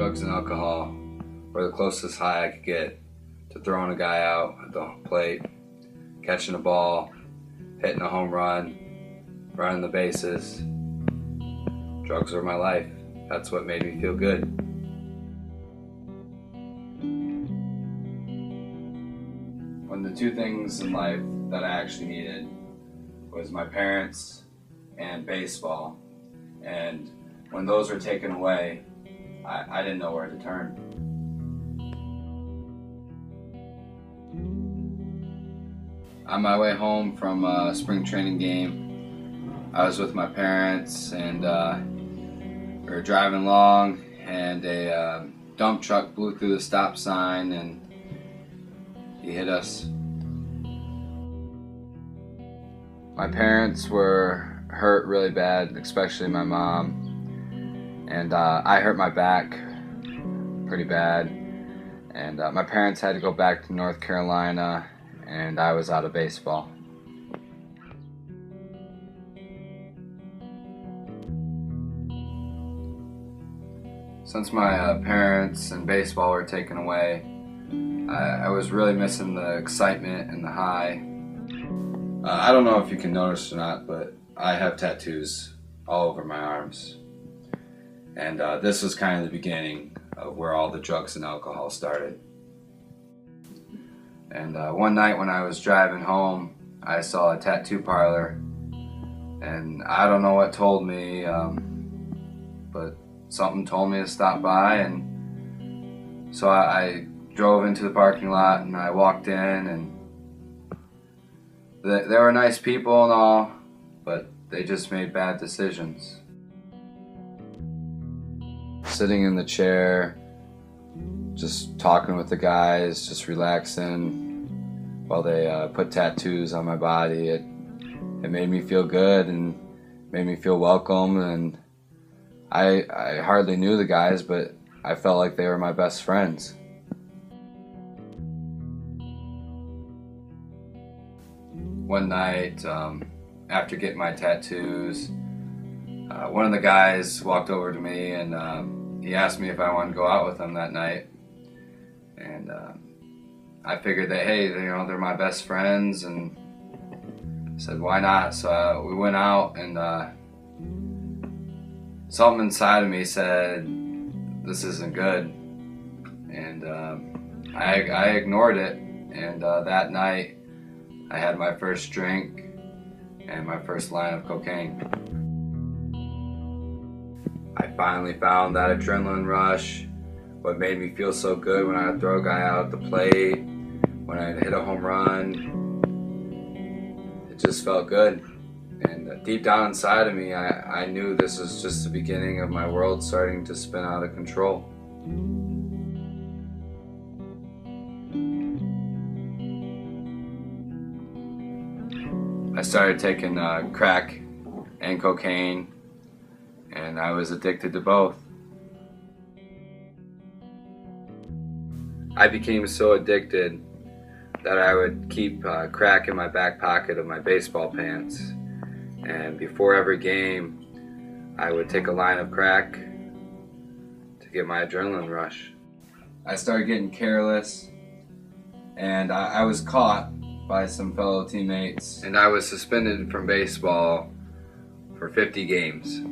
drugs and alcohol were the closest high I could get to throwing a guy out at the plate, catching a ball, hitting a home run, running the bases. Drugs were my life. That's what made me feel good. When the two things in life that I actually needed was my parents and baseball, and when those were taken away, I didn't know where to turn. On my way home from a spring training game, I was with my parents, and we were driving along, and a dump truck blew through the stop sign, and he hit us. My parents were hurt really bad, especially my mom, and I hurt my back pretty bad, and my parents had to go back to North Carolina, and I was out of baseball. Since my parents and baseball were taken away, I was really missing the excitement and the high. I don't know if you can notice or not, but I have tattoos all over my arms. And this was kind of the beginning of where all the drugs and alcohol started. And one night when I was driving home, I saw a tattoo parlor, and I don't know what told me, but something told me to stop by, and so I drove into the parking lot, and I walked in, and they were nice people and all, but they just made bad decisions. Sitting in the chair, just talking with the guys, just relaxing while they put tattoos on my body. It made me feel good and made me feel welcome, and I hardly knew the guys, but I felt like they were my best friends. One night, after getting my tattoos, one of the guys walked over to me, and he asked me if I wanted to go out with him that night. And I figured that, hey, they're my best friends, and I said, why not? So we went out, and something inside of me said, this isn't good. And I ignored it, and that night I had my first drink and my first line of cocaine. I finally found that adrenaline rush, what made me feel so good when I would throw a guy out at the plate, when I hit a home run. It just felt good. And deep down inside of me, I knew this was just the beginning of my world starting to spin out of control. I started taking crack and cocaine, and I was addicted to both. I became so addicted that I would keep crack in my back pocket of my baseball pants, and before every game I would take a line of crack to get my adrenaline rush. I started getting careless, and I was caught by some fellow teammates, and I was suspended from baseball for 50 games.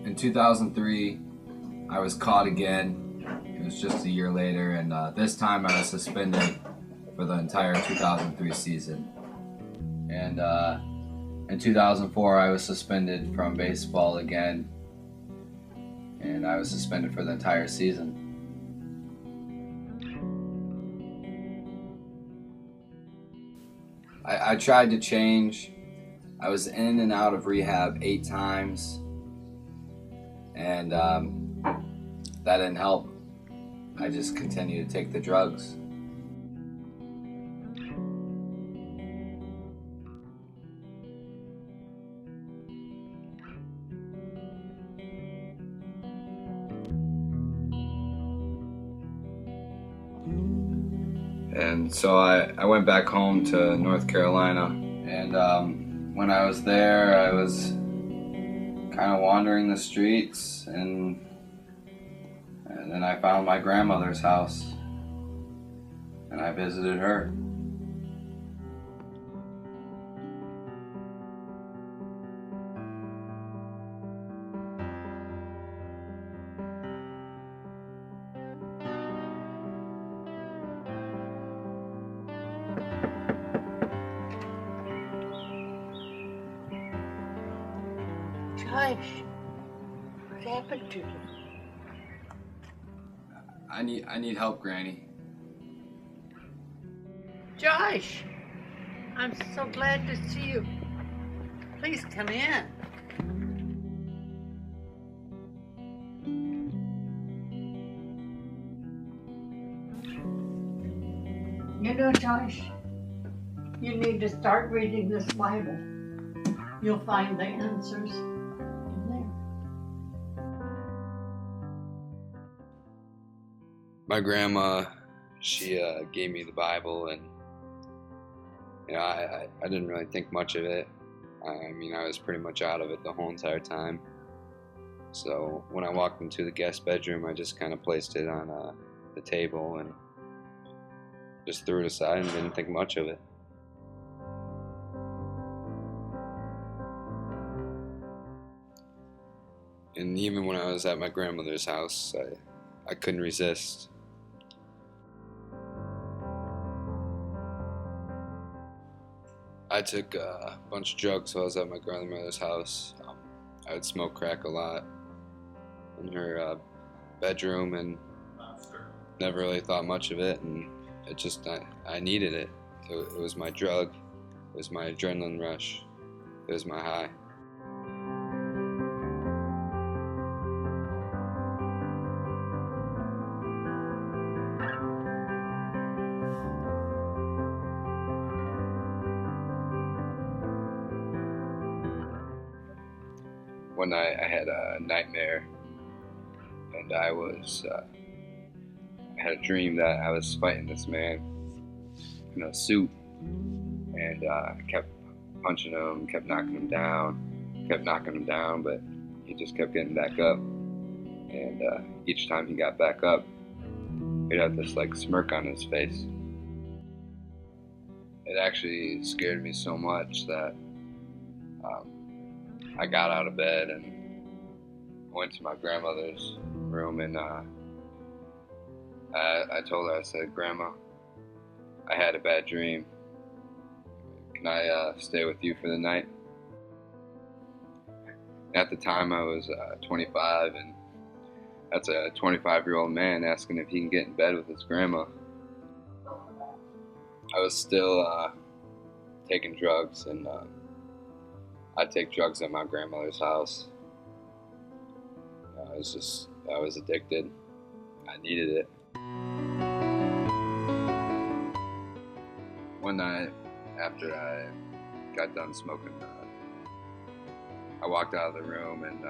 In 2003, I was caught again. It was just a year later, and this time I was suspended for the entire 2003 season. And in 2004, I was suspended from baseball again, and I was suspended for the entire season. I tried to change. I was in and out of rehab 8 times, and that didn't help. I just continued to take the drugs. And so I went back home to North Carolina, and when I was there, I was kind of wandering the streets, and And then I found my grandmother's house and I visited her. Josh, what happened to you? I need help, Granny. Josh, I'm so glad to see you. Please come in. You know, Josh, you need to start reading this Bible. You'll find the answers in there. My grandma, she gave me the Bible, and I didn't really think much of it. I mean, I was pretty much out of it the whole entire time. So when I walked into the guest bedroom, I just kind of placed it on the table and just threw it aside and didn't think much of it. And even when I was at my grandmother's house, I couldn't resist. I took a bunch of drugs while I was at my grandmother's house. I would smoke crack a lot in her bedroom and never really thought much of it, and I needed it. It was my drug, it was my adrenaline rush, it was my high. One night I had a nightmare, and I had a dream that I was fighting this man in a suit, and I kept punching him, kept knocking him down, but he just kept getting back up, and each time he got back up, he'd have this like smirk on his face. It actually scared me so much that I got out of bed and went to my grandmother's room, and I told her, I said, "Grandma, I had a bad dream. Can I stay with you for the night?" At the time I was 25, and that's a 25-year-old man asking if he can get in bed with his grandma. I was still taking drugs, and I'd take drugs at my grandmother's house. I was addicted. I needed it. One night, after I got done smoking, I walked out of the room, and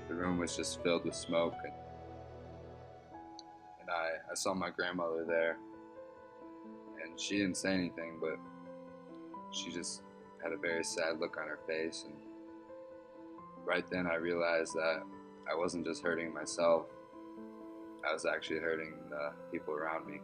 the room was just filled with smoke. And I saw my grandmother there, and she didn't say anything, but she just had a very sad look on her face. And right then I realized that I wasn't just hurting myself, I was actually hurting the people around me.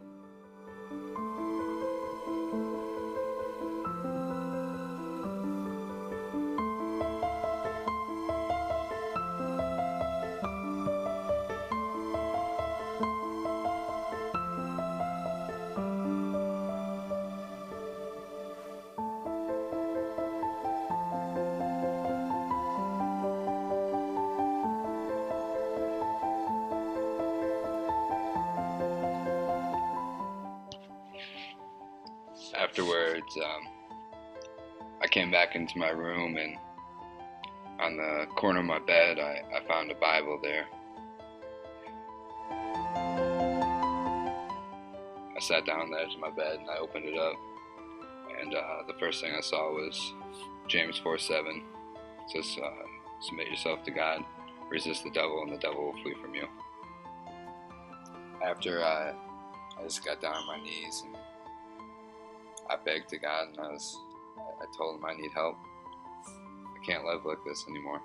Afterwards, I came back into my room, and on the corner of my bed, I found a Bible there. I sat down on the edge of my bed and I opened it up, and the first thing I saw was James 4:7. It says, "Submit yourself to God, resist the devil, and the devil will flee from you." After I just got down on my knees and I begged to God, and I told him I need help. I can't live like this anymore.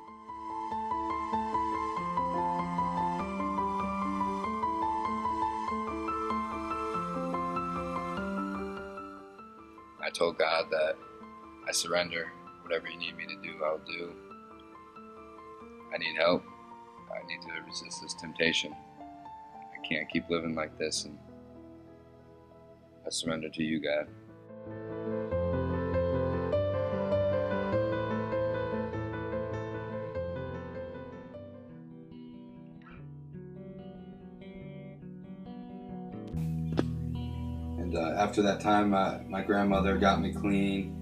I told God that I surrender. Whatever you need me to do, I'll do. I need help. I need to resist this temptation. I can't keep living like this, and I surrender to you, God. And after that time, my grandmother got me clean,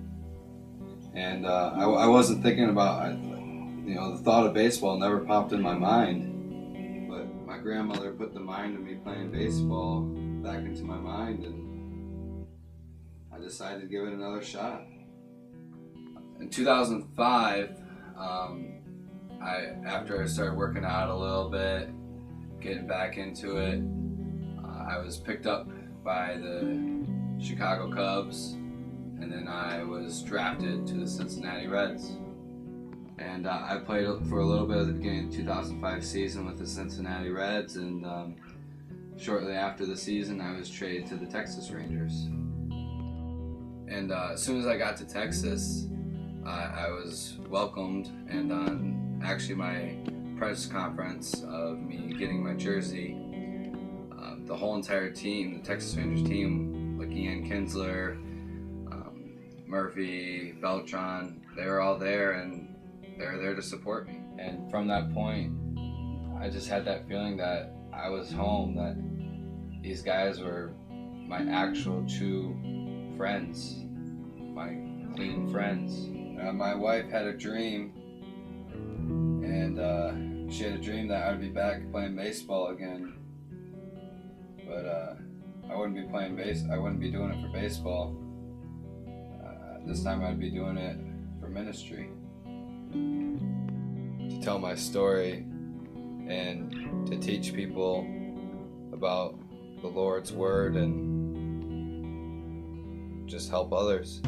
and I wasn't thinking about, the thought of baseball never popped in my mind, but my grandmother put the mind of me playing baseball back into my mind, and I decided to give it another shot. In 2005, after I started working out a little bit, getting back into it, I was picked up by the Chicago Cubs, and then I was drafted to the Cincinnati Reds. And I played for a little bit at the beginning of the 2005 season with the Cincinnati Reds, and shortly after the season I was traded to the Texas Rangers. And as soon as I got to Texas, I was welcomed, and on actually my press conference of me getting my jersey, the whole entire team, the Texas Rangers team, like Ian Kinsler, Murphy, Beltran, they were all there, and they were there to support me. And from that point, I just had that feeling that I was home, that these guys were my actual true friends, my clean friends. My wife had a dream, and she had a dream that I'd be back playing baseball again. But I wouldn't be I wouldn't be doing it for baseball. This time I'd be doing it for ministry. To tell my story and to teach people about the Lord's Word and just help others.